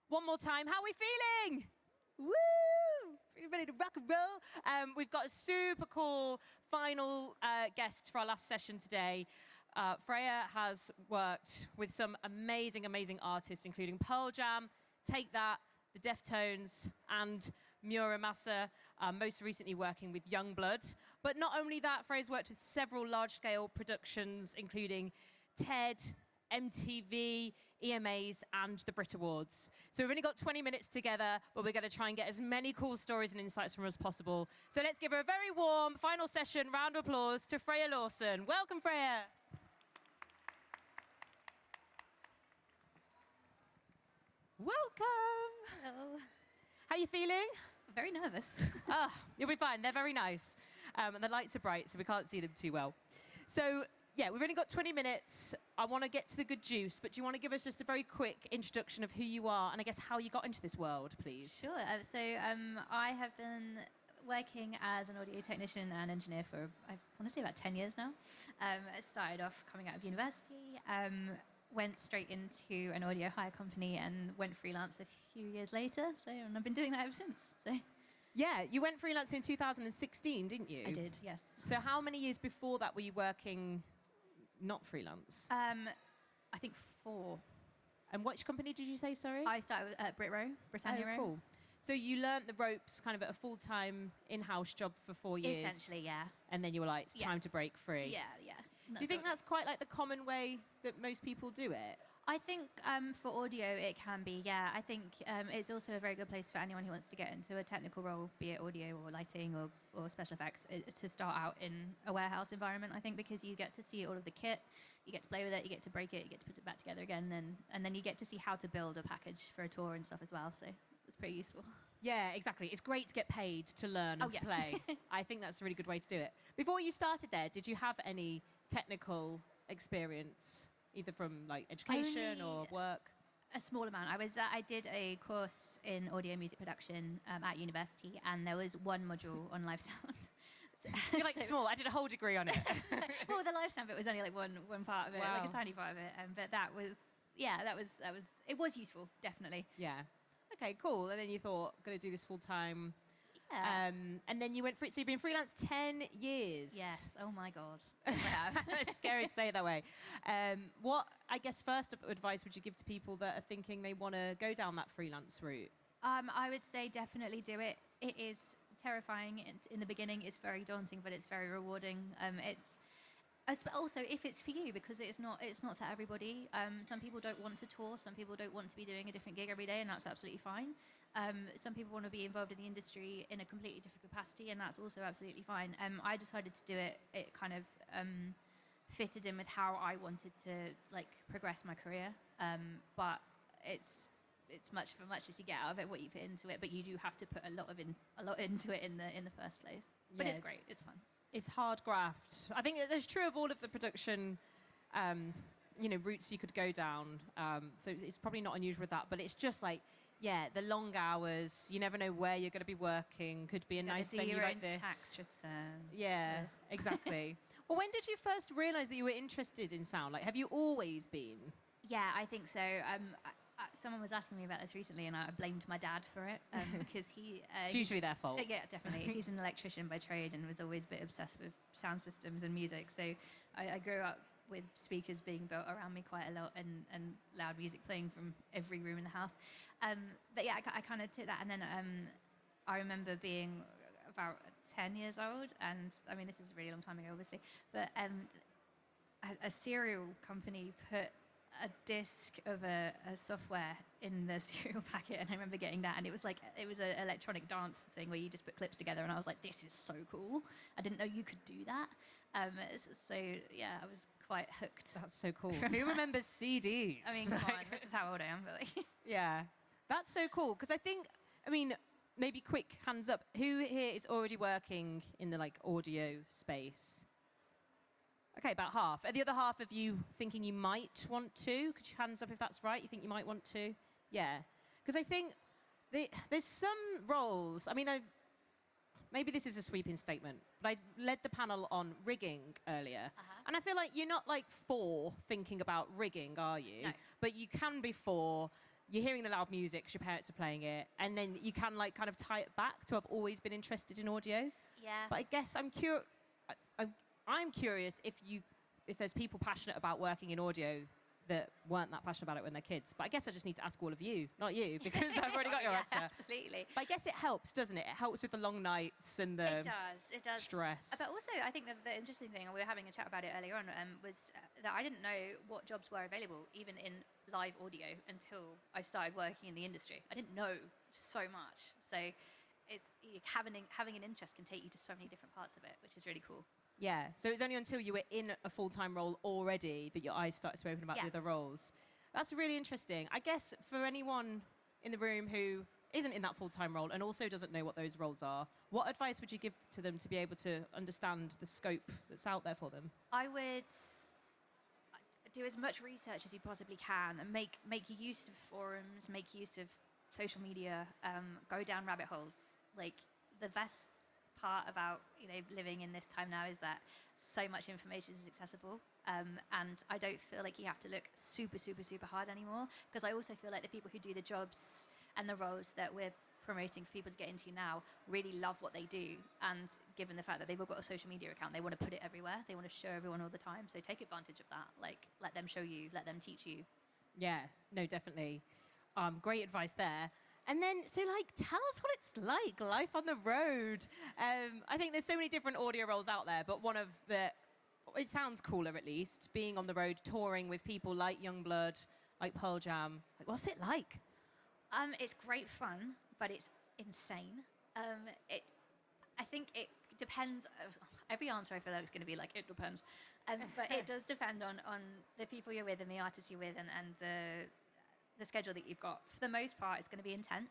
One more time. How are we feeling? Woo! Are ready to rock and roll? We've got a super cool final guest for our last session today. Freyja has worked with some amazing, amazing artists, including Pearl Jam, Take That, the Deftones, and Muramasa, most recently working with Yungblud. But not only that, Freyja's worked with several large-scale productions, including TED, MTV, EMAs, and the Brit Awards. So we've only got 20 minutes together, but we're going to try and get as many cool stories and insights from her as possible. So let's give her a very warm final session round of applause to Freyja Lawson. Welcome, Freyja. Welcome. Hello. How are you feeling? Very nervous. You'll be fine. They're very nice. And the lights are bright, so we can't see them too well. So yeah, we've only got 20 minutes. I want to get to the good juice, but do you want to give us just a very quick introduction of who you are and I guess how you got into this world, please? Sure. I have been working as an audio technician and engineer for, I want to say, about 10 years now. I started off coming out of university, went straight into an audio hire company and went freelance a few years later. And I've been doing that ever since. So. Yeah, you went freelance in 2016, didn't you? I did, yes. So how many years before that were you working not freelance? I think 4. And which company did you say, sorry? I started at Britannia Row. Cool. So you learnt the ropes kind of at a full-time in-house job for 4 years? Essentially, yeah. And then you were like, it's time to break free. Yeah. Do you think that's quite like the common way that most people do it? I think for audio it can be, yeah. I think it's also a very good place for anyone who wants to get into a technical role, be it audio or lighting or special effects, to start out in a warehouse environment, I think, because you get to see all of the kit, you get to play with it, you get to break it, you get to put it back together again, and then you get to see how to build a package for a tour and stuff as well, so it's pretty useful. Yeah, exactly. It's great to get paid to learn and to play. I think that's a really good way to do it. Before you started there, did you have any technical experience, either from like education or work? A small amount. I did a course in audio music production at university, and there was one module on live sound. You're like small. I did a whole degree on it. Well, the live sound bit was only like one part of it, like a tiny part of it. But that was it was useful, definitely. Yeah. Okay, cool. And then you thought, going to do this full time. Yeah. And then you went free. So you've been freelance 10 years. Yes. Oh my God. Yes, I have. It's scary to say it that way. What, I guess, first advice would you give to people that are thinking they want to go down that freelance route? I would say definitely do it. It is terrifying in the beginning. It's very daunting, but it's very rewarding. Also, if it's for you, because it's not for everybody. Some people don't want to tour. Some people don't want to be doing a different gig every day, and that's absolutely fine. Some people want to be involved in the industry in a completely different capacity, and that's also absolutely fine. I decided to do it. It kind of fitted in with how I wanted to progress my career. But it's much for much as you get out of it, what you put into it. But you do have to put a lot into it in the first place. But it's great. It's fun. It's hard graft. I think that's true of all of the production, routes you could go down. So it's probably not unusual with that, but it's just like, the long hours. You never know where you're going to be working. Could be a nice venue like this. Tax returns. Yeah, exactly. Well, when did you first realize that you were interested in sound? Like, have you always been? Yeah, I think so. Someone was asking me about this recently, and I blamed my dad for it because it's usually their fault. Yeah, definitely. He's an electrician by trade and was always a bit obsessed with sound systems and music. So I grew up with speakers being built around me quite a lot and loud music playing from every room in the house. But yeah, I kind of took that, and then I remember being about 10 years old, and I mean, this is a really long time ago, obviously, but a cereal company put a disc of a software in the cereal packet, and I remember getting that, and it was an electronic dance thing where you just put clips together, and I was like, this is so cool. I didn't know you could do that. So yeah, I was quite hooked. That's so cool. Who remembers CDs? I mean, come on, this is how old I am, but yeah, that's so cool, because maybe quick hands up, who here is already working in the audio space? Okay, about half. Are the other half of you thinking you might want to? Could you hands up if that's right? You think you might want to? Yeah. Because I think there's some roles. Maybe this is a sweeping statement, but I led the panel on rigging earlier. And I feel like you're not for thinking about rigging, are you? No. But you can be for you're hearing the loud music 'cause your parents are playing it, and then you can like kind of tie it back to I've always been interested in audio. Yeah. But I guess I'm curious if there's people passionate about working in audio that weren't that passionate about it when they're kids. But I guess I just need to ask all of you, not you, because I've already got your Yeah, answer. absolutely. But I guess it helps, doesn't it? It helps with the long nights and the It does. stress. But also, I think that the interesting thing, and we were having a chat about it earlier on, was that I didn't know what jobs were available, even in live audio, until I started working in the industry. I didn't know so much. So it's having an interest can take you to so many different parts of it, which is really cool. Yeah, so it was only until you were in a full-time role already that your eyes started to open about the other roles. That's really interesting. I guess for anyone in the room who isn't in that full-time role and also doesn't know what those roles are, what advice would you give to them to be able to understand the scope that's out there for them? I would do as much research as you possibly can and make use of forums, make use of social media, go down rabbit holes. Like, the best part about living in this time now is that so much information is accessible, and I don't feel like you have to look super hard anymore, because I also feel like the people who do the jobs and the roles that we're promoting for people to get into now really love what they do, and given the fact that they've all got a social media account, they want to put it everywhere, they want to show everyone all the time, so take advantage of that. Like, let them show you, let them teach you. Yeah, no, definitely. Great advice there. And then, so like, tell us what it's like, life on the road. I think there's so many different audio roles out there, but one of it sounds cooler at least, being on the road, touring with people like Yungblud, like Pearl Jam. Like, what's it like? It's great fun, but it's insane. I think it depends. Every answer I feel like is going to be like, it depends. But it does depend on the people you're with and the artists you're with and the schedule that you've got. For the most part, it's going to be intense.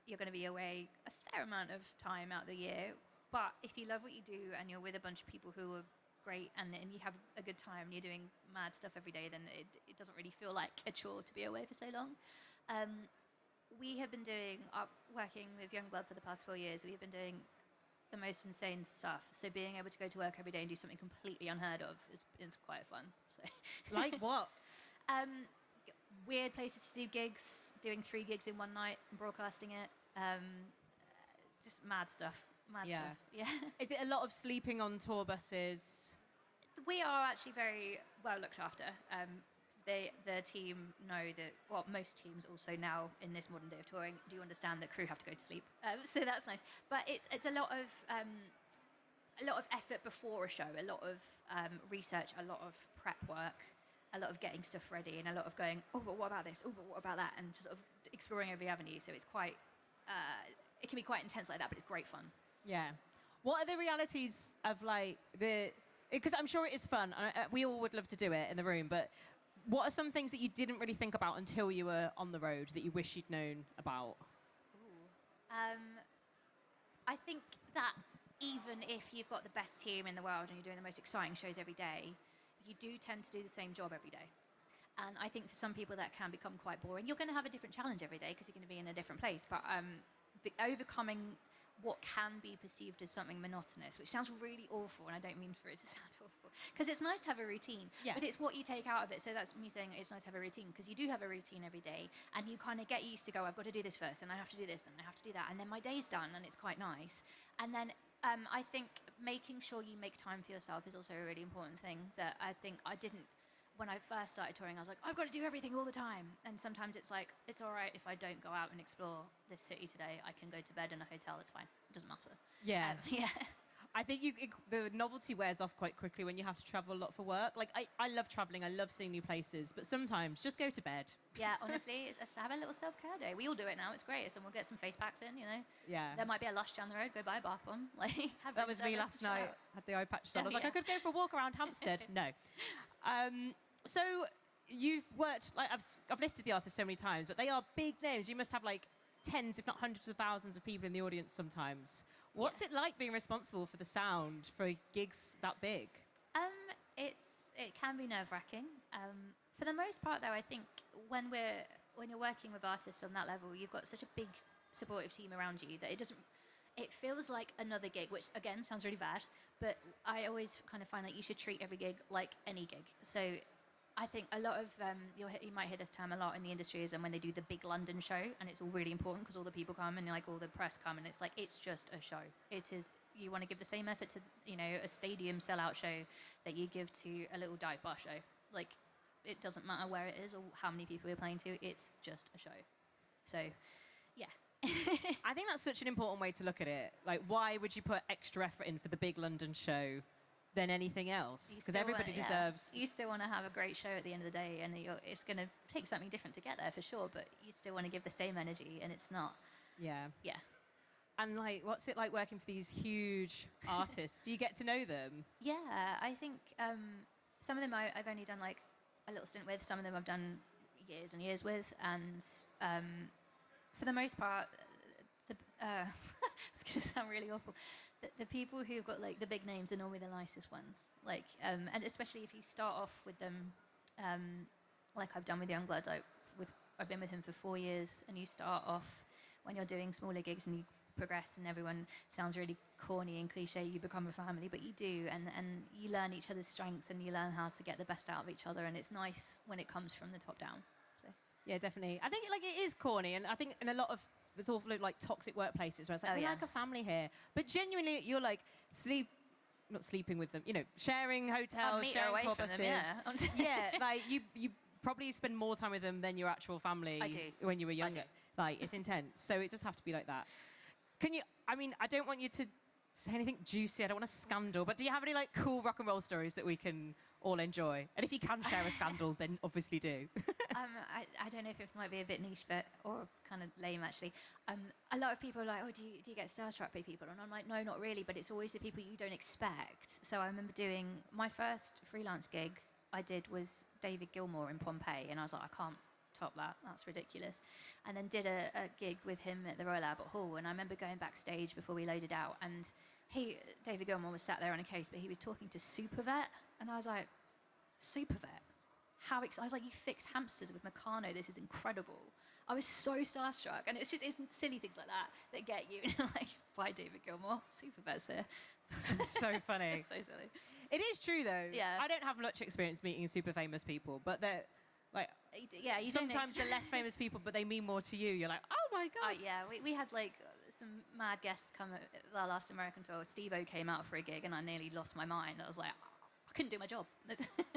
You're going to be away a fair amount of time out of the year. But if you love what you do and you're with a bunch of people who are great and you have a good time and you're doing mad stuff every day, then it doesn't really feel like a chore to be away for so long. We have been working with Yungblud for the past 4 years. We've been doing the most insane stuff. So being able to go to work every day and do something completely unheard of is quite fun. So. Like what? Weird places to do gigs, doing 3 gigs in one night, broadcasting it. Just mad stuff. Yeah. Is it a lot of sleeping on tour buses? We are actually very well looked after. The team know that, well, most teams also now in this modern day of touring do understand that crew have to go to sleep. So that's nice. But it's a lot of effort before a show, a lot of research, a lot of prep work, a lot of getting stuff ready, and a lot of going, oh, but what about this? Oh, but what about that? And just sort of exploring every avenue. So it's quite, it can be quite intense like that, but it's great fun. Yeah. What are the realities of like because I'm sure it is fun. We all would love to do it in the room, but what are some things that you didn't really think about until you were on the road that you wish you'd known about? I think that even if you've got the best team in the world and you're doing the most exciting shows every day, you do tend to do the same job every day. And I think for some people that can become quite boring. You're going to have a different challenge every day because you're going to be in a different place. But overcoming what can be perceived as something monotonous, which sounds really awful, and I don't mean for it to sound awful, because it's nice to have a routine, but it's what you take out of it. So that's me saying it's nice to have a routine, because you do have a routine every day, and you kind of get used to go, I've got to do this first, and I have to do this, and I have to do that, and then my day's done, and it's quite nice. And then I think making sure you make time for yourself is also a really important thing that I think I didn't. When I first started touring, I was like, I've got to do everything all the time. And sometimes it's like, it's all right if I don't go out and explore this city today. I can go to bed in a hotel, it's fine. It doesn't matter. Yeah. Yeah. I think the novelty wears off quite quickly when you have to travel a lot for work. Like, I love traveling, I love seeing new places, but sometimes just go to bed. Yeah, honestly, it's have a little self-care day. We all do it now, it's great. So we'll get some face packs in, Yeah. There might be a Lush down the road, go buy a bath bomb. Like, that was me last night, had the eye patches on. I was like, I could go for a walk around Hampstead. No. So you've worked, like I've listed the artists so many times, but they are big names. You must have like tens, if not hundreds of thousands of people in the audience sometimes. What's it like being responsible for the sound for gigs that big? It can be nerve-wracking. For the most part, though, I think when you're working with artists on that level, you've got such a big supportive team around you that it feels like another gig, which again sounds really bad, but I always kind of find that you should treat every gig like any gig. So I think a lot of you might hear this term a lot in the industry is when they do the big London show, and it's all really important because all the people come and like all the press come, and it's like it's just a show. It is. You want to give the same effort to a stadium sellout show that you give to a little dive bar show. Like it doesn't matter where it is or how many people you're playing to. It's just a show. So, yeah. I think that's such an important way to look at it. Like, why would you put extra effort in for the big London show than anything else? Because everybody deserves. You still want to have a great show at the end of the day, and it's going to take something different to get there for sure. But you still want to give the same energy, and it's not. Yeah. Yeah. And like, what's it like working for these huge artists? Do you get to know them? Yeah, I think some of them I've only done like a little stint with. Some of them I've done years and years with, and for the most part, it's going to sound really awful. The people who've got like the big names are normally the nicest ones. Like, and especially if you start off with them, like I've done with Yungblud. I've been with him for 4 years, and you start off when you're doing smaller gigs and you progress, and everyone sounds really corny and cliche. You become a family, but you do, and you learn each other's strengths, and you learn how to get the best out of each other. And it's nice when it comes from the top down. So yeah, definitely. I think like it is corny, and I think in a lot of there's awful like toxic workplaces where it's like we're like a family here, but genuinely you're like not sleeping with them, sharing hotels, sharing tour buses. Yeah, like you probably spend more time with them than your actual family when you were younger. Like it's intense, so it does have to be like that. I don't want you to say anything juicy. I don't want a scandal, but do you have any like cool rock and roll stories that we can all enjoy? And if you can share a scandal, then obviously do. I don't know if it might be a bit niche, or kind of lame actually. A lot of people are like, oh, do you get starstruck by people? And I'm like, no, not really, but it's always the people you don't expect. So I remember doing my first freelance gig I did was David Gilmour in Pompeii, and I was like, I can't top that, that's ridiculous. And then did a gig with him at the Royal Albert Hall, and I remember going backstage before we loaded out, and David Gilmour was sat there on a case, but he was talking to Supervet, and I was like, Supervet? I was like, you fix hamsters with Meccano, this is incredible. I was so starstruck, and it's silly things like that get you. Like, bye David Gilmour, Supervet's here. So funny. It's so silly. It is true though. Yeah. I don't have much experience meeting super famous people, but they're like, you sometimes the less famous people, but they mean more to you. You're like, oh my god. Yeah, we had like some mad guests come at our last American tour. Steve-O came out for a gig, and I nearly lost my mind. I was like, I couldn't do my job.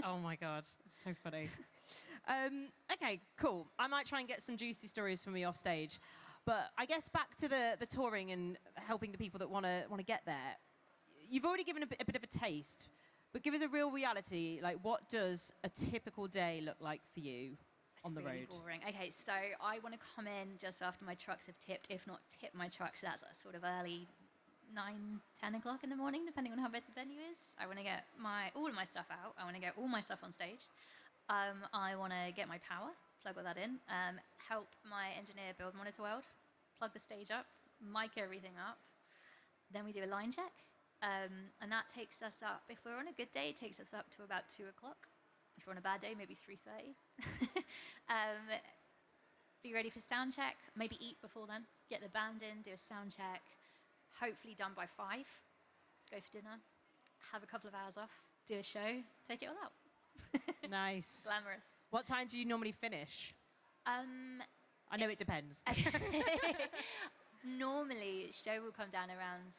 Oh my god, it's so funny. Okay, cool. I might try and get some juicy stories from me off stage, but I guess back to the touring and helping the people that want to get there. You've already given a bit of a taste, but give us a real reality. Like, what does a typical day look like for you on the road? Boring. Okay, so I want to come in just after my trucks have tipped, if not tip my trucks. So that's sort of early 9, 10 o'clock in the morning, depending on how big the venue is. I want to get all of my stuff out. I want to get all my stuff on stage. I want to get my power, plug all that in, help my engineer build Monitor World, plug the stage up, mic everything up. Then we do a line check, and that takes us up, if we're on a good day, it takes us up to about 2 o'clock. If we're on a bad day, maybe 3:30. Be ready for sound check, maybe eat before then, get the band in, do a sound check, hopefully done by 5, go for dinner, have a couple of hours off, do a show, take it all out. Nice. Glamorous. What time do you normally finish? I know it depends. Normally, show will come down around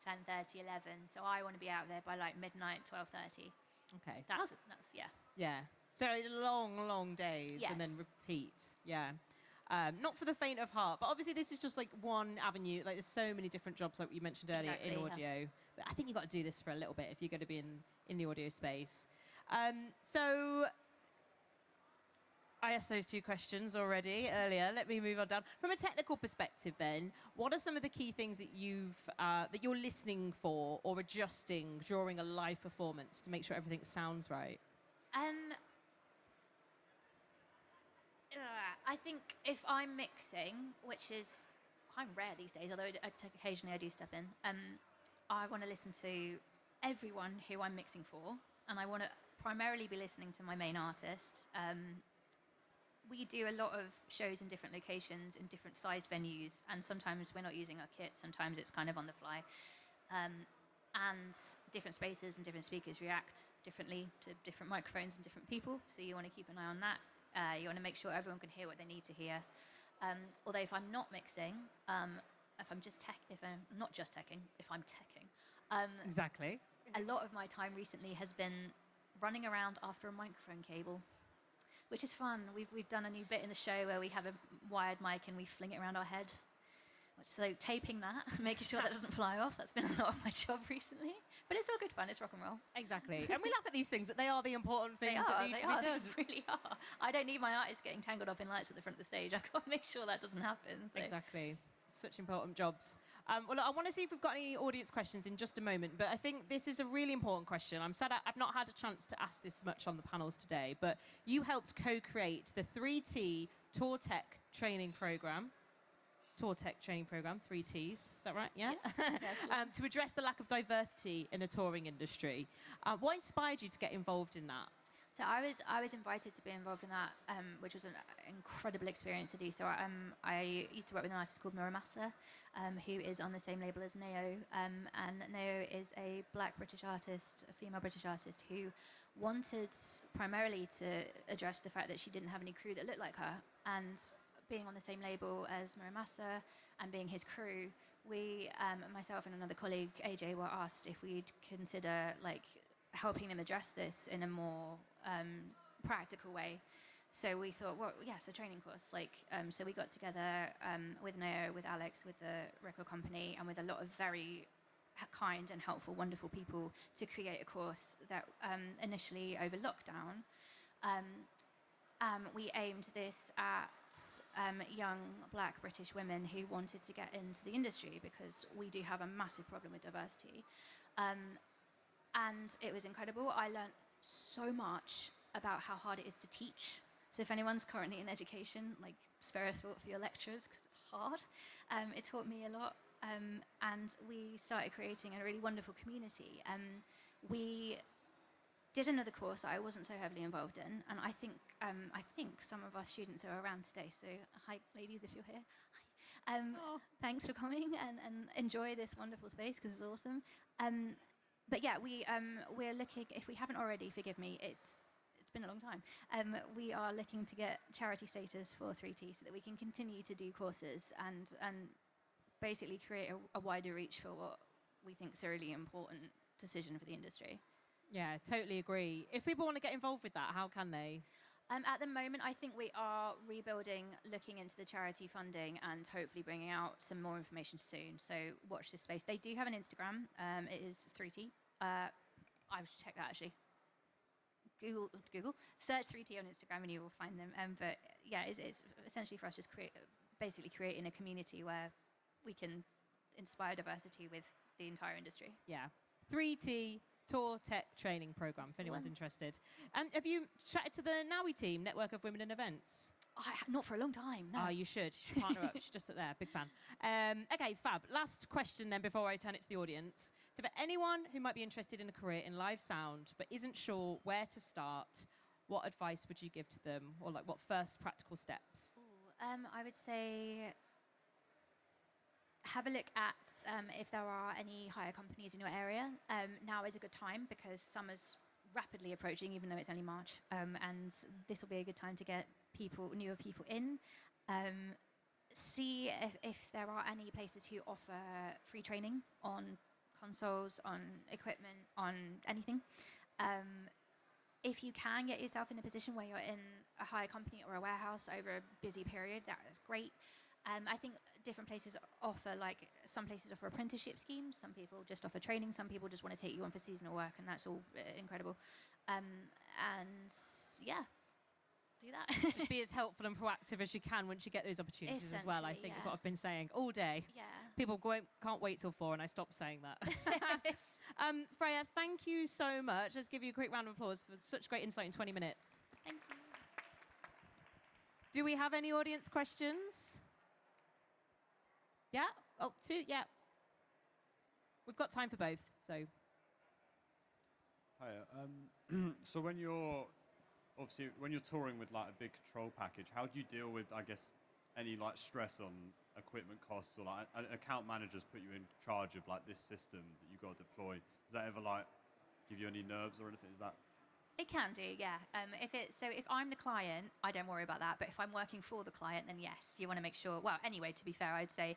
10:30, 11. So I want to be out there by like midnight, 12:30. Okay. That's yeah. Yeah. So long days, and then repeat. Yeah. Not for the faint of heart, but obviously this is just like one avenue. Like there's so many different jobs, like you mentioned earlier, in audio. But I think you've got to do this for a little bit if you're going to be in the audio space. So I asked those 2 questions already earlier. Let me move on down. From a technical perspective then, what are some of the key things that you're listening for or adjusting during a live performance to make sure everything sounds right? I think if I'm mixing, which is quite rare these days, although occasionally I do step in, I want to listen to everyone who I'm mixing for, and I want to primarily be listening to my main artist. We do a lot of shows in different locations, in different sized venues, and sometimes we're not using our kit, sometimes it's kind of on the fly. and different spaces and different speakers react differently to different microphones and different people. So you want to keep an eye on that. You want to make sure everyone can hear what they need to hear. Although if I'm not mixing, if I'm not just teching, if I'm teching, Exactly. a lot of my time recently has been running around after a microphone cable, which is fun. We've done a new bit in the show where we have a wired mic and we fling it around our head. So taping that, making sure that doesn't fly off, that's been a lot of my job recently. But it's all good fun, it's rock and roll. Exactly. And we laugh at these things, but they are the important things that need to be done. They really are. I don't need my artists getting tangled up in lights at the front of the stage. I've got to make sure that doesn't happen. So. Exactly. Such important jobs. Well, look, I want to see if we've got any audience questions in just a moment, but I think this is a really important question. I'm sad I've not had a chance to ask this much on the panels today, but you helped co-create the 3T Tour Tech training program. Tour Tech training program, 3Ts, is that right? Yeah? To address the lack of diversity in the touring industry. What inspired you to get involved in that? So I was invited to be involved in that, which was an incredible experience to do. So I used to work with an artist called Muramasa, who is on the same label as Neo. And Neo is a black British artist, a female British artist, who wanted primarily to address the fact that she didn't have any crew that looked like her. And being on the same label as Muramasa and being his crew, we, myself and another colleague, AJ, were asked if we'd consider helping them address this in a more practical way. So we thought, well, yes, a training course. So we got together with Neo, with Alex, with the record company, and with a lot of very kind and helpful, wonderful people to create a course that initially over lockdown, we aimed this at young black British women who wanted to get into the industry, because we do have a massive problem with diversity. And it was incredible. I learned so much about how hard it is to teach. So if anyone's currently in education, spare a thought for your lecturers, because it's hard. It taught me a lot. And we started creating a really wonderful community. We did another course that I wasn't so heavily involved in, and I think some of our students are around today. So hi, ladies, if you're here. Hi. Thanks for coming and enjoy this wonderful space, because it's awesome. But yeah, we're looking. If we haven't already, forgive me. It's been a long time. We are looking to get charity status for 3T so that we can continue to do courses and basically create a wider reach for what we think is a really important decision for the industry. Yeah, totally agree. If people want to get involved with that, how can they? At the moment, I think we are rebuilding, looking into the charity funding, and hopefully bringing out some more information soon. So watch this space. They do have an Instagram. It is 3T. I should check that actually. Google, search 3T on Instagram and you will find them. But yeah, it's essentially for us just basically creating a community where we can inspire diversity with the entire industry. Yeah, 3T Tour Tech training program, if anyone's interested. And have you chatted to the NOWI team, Network of Women in Events? Not for a long time, no. Oh, you should. You should partner up. She's just up there. Big fan. Okay, fab. Last question then before I turn it to the audience. So for anyone who might be interested in a career in live sound but isn't sure where to start, what advice would you give to them? Or what first practical steps? I would say have a look at if there are any hire companies in your area. Now is a good time because summer's rapidly approaching, even though it's only March, and this will be a good time to get newer people in. See if there are any places who offer free training on consoles, on equipment, on anything. If you can get yourself in a position where you're in a hire company or a warehouse over a busy period, that's great. I think different places offer, some places offer apprenticeship schemes, some people just offer training, some people just want to take you on for seasonal work, and that's all incredible. And yeah, do that. Just be as helpful and proactive as you can once you get those opportunities as well, I think is what I've been saying all day. Yeah. People can't wait till 4 and I stopped saying that. Freyja, thank you so much. Let's give you a quick round of applause for such great insight in 20 minutes. Thank you. Do we have any audience questions? Yeah? Oh, 2? Yeah. We've got time for both, so. Hiya. So when you're touring with a big control package, how do you deal with, I guess, any like stress on equipment costs, or like account managers put you in charge of like this system that you've got to deploy? Does that ever like give you any nerves or anything? Is that? It can do, yeah. If I'm the client, I don't worry about that. But if I'm working for the client, then yes, you want to make sure. Well, anyway, to be fair, I'd say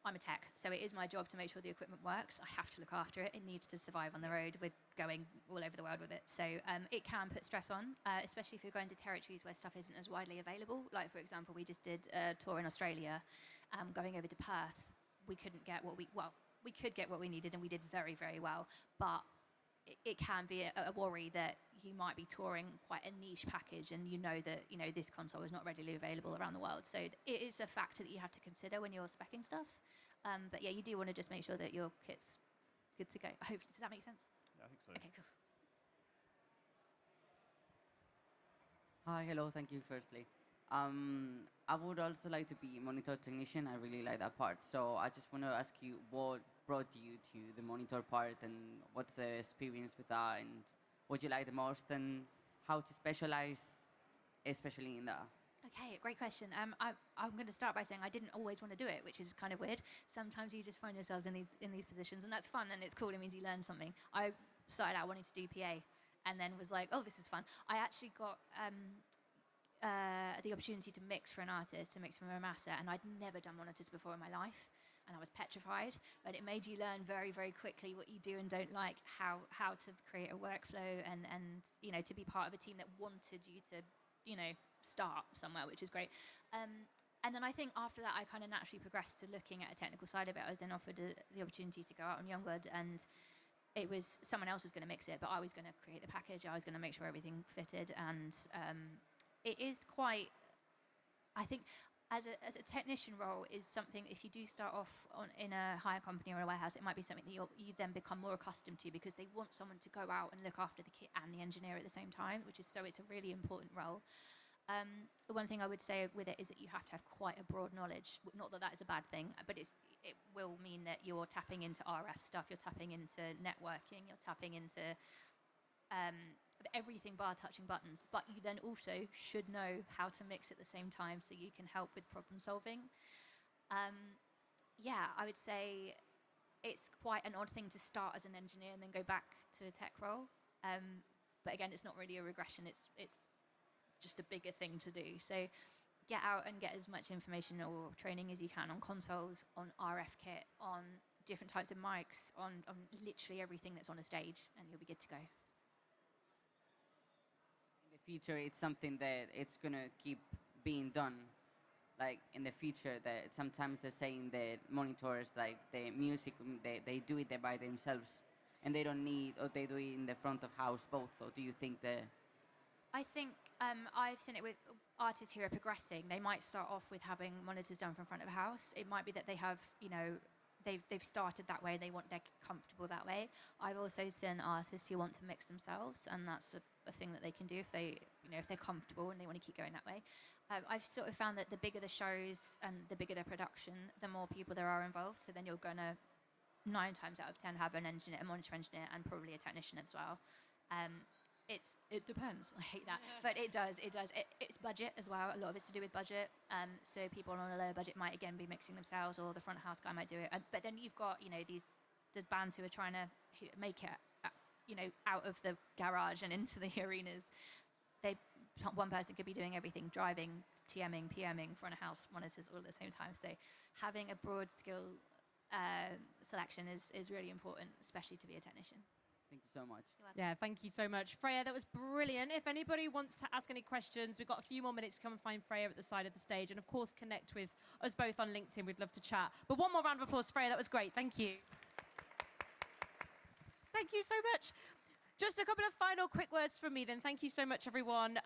I'm a tech, so it is my job to make sure the equipment works. I have to look after it. It needs to survive on the road. We're going all over the world with it. So it can put stress on, especially if you're going to territories where stuff isn't as widely available. Like, for example, we just did a tour in Australia, going over to Perth. We couldn't get we could get what we needed, and we did very, very well. But it can be a worry that you might be touring quite a niche package, and you know that this console is not readily available around the world. So it is a factor that you have to consider when you're speccing stuff. But yeah, you do want to just make sure that your kit's good to go. Does that make sense? Yeah, I think so. Okay, cool. Hi, hello, thank you firstly. I would also like to be monitor technician. I really like that part. So I just want to ask you what brought you to the monitor part, and what's the experience with that, and what you like the most, and how to specialize, especially in that. Okay, great question. I'm going to start by saying I didn't always want to do it, which is kind of weird. Sometimes you just find yourselves in these positions, and that's fun and it's cool. It means you learn something. I started out wanting to do PA, and then was like, oh, this is fun. I actually got the opportunity to mix for an artist, to mix from a master, and I'd never done monitors before in my life, and I was petrified. But it made you learn very, very quickly what you do and don't like, how to create a workflow, and to be part of a team that wanted you to start somewhere, which is great. And then I think after that, I kind of naturally progressed to looking at a technical side of it. I was then offered the opportunity to go out on Yungblud, and it was someone else was going to mix it, but I was going to create the package. I was going to make sure everything fitted, and it is quite, I think, as a technician role is something, if you do start off in a hire company or a warehouse, it might be something that you then become more accustomed to, because they want someone to go out and look after the kit and the engineer at the same time, so it's a really important role. One thing I would say with it is that you have to have quite a broad knowledge. Not that that is a bad thing, but it will mean that you're tapping into RF stuff, you're tapping into networking, you're tapping into everything bar touching buttons. But you then also should know how to mix at the same time, so you can help with problem solving. Yeah, I would say it's quite an odd thing to start as an engineer and then go back to a tech role. But again, it's not really a regression. It's just a bigger thing to do. So get out and get as much information or training as you can on consoles, on RF kit, on different types of mics, on literally everything that's on a stage, and you'll be good to go. In the future, it's something that it's going to keep being done. Like in the future, that sometimes they're saying that monitors, like the music, they do it by themselves, and they don't need, or they do it in the front of house both. Or do you think that? I think I've seen it with artists who are progressing. They might start off with having monitors done from front of house. It might be that they have, they've started that way. They're comfortable that way. I've also seen artists who want to mix themselves, and that's a thing that they can do if they're comfortable and they want to keep going that way. I've sort of found that the bigger the shows and the bigger the production, the more people there are involved. So then you're going to 9 times out of 10 have an engineer, a monitor engineer, and probably a technician as well. It depends. I hate that, but it does. It's budget as well. A lot of it's to do with budget. So people on a lower budget might again be mixing themselves, or the front of house guy might do it. But then you've got the bands who are trying to make it out of the garage and into the arenas. One person could be doing everything: driving, TMing, PMing, front of house monitors all at the same time. So having a broad skill selection is really important, especially to be a technician. Thank you so much. Yeah, thank you so much. Freyja, that was brilliant. If anybody wants to ask any questions, we've got a few more minutes to come and find Freyja at the side of the stage. And of course, connect with us both on LinkedIn. We'd love to chat. But one more round of applause, Freyja. That was great. Thank you. Thank you so much. Just a couple of final quick words from me then. Thank you so much, everyone.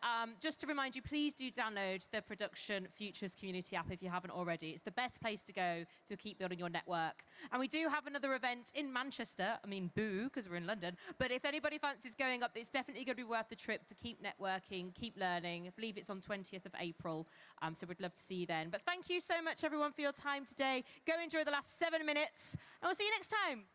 Just to remind you, please do download the Production Futures community app if you haven't already. It's the best place to go to keep building your network. And we do have another event in Manchester. I mean, boo, because we're in London. But if anybody fancies going up, it's definitely going to be worth the trip to keep networking, keep learning. I believe it's on 20th of April. So we'd love to see you then. But thank you so much, everyone, for your time today. Go enjoy the last 7 minutes, and we'll see you next time.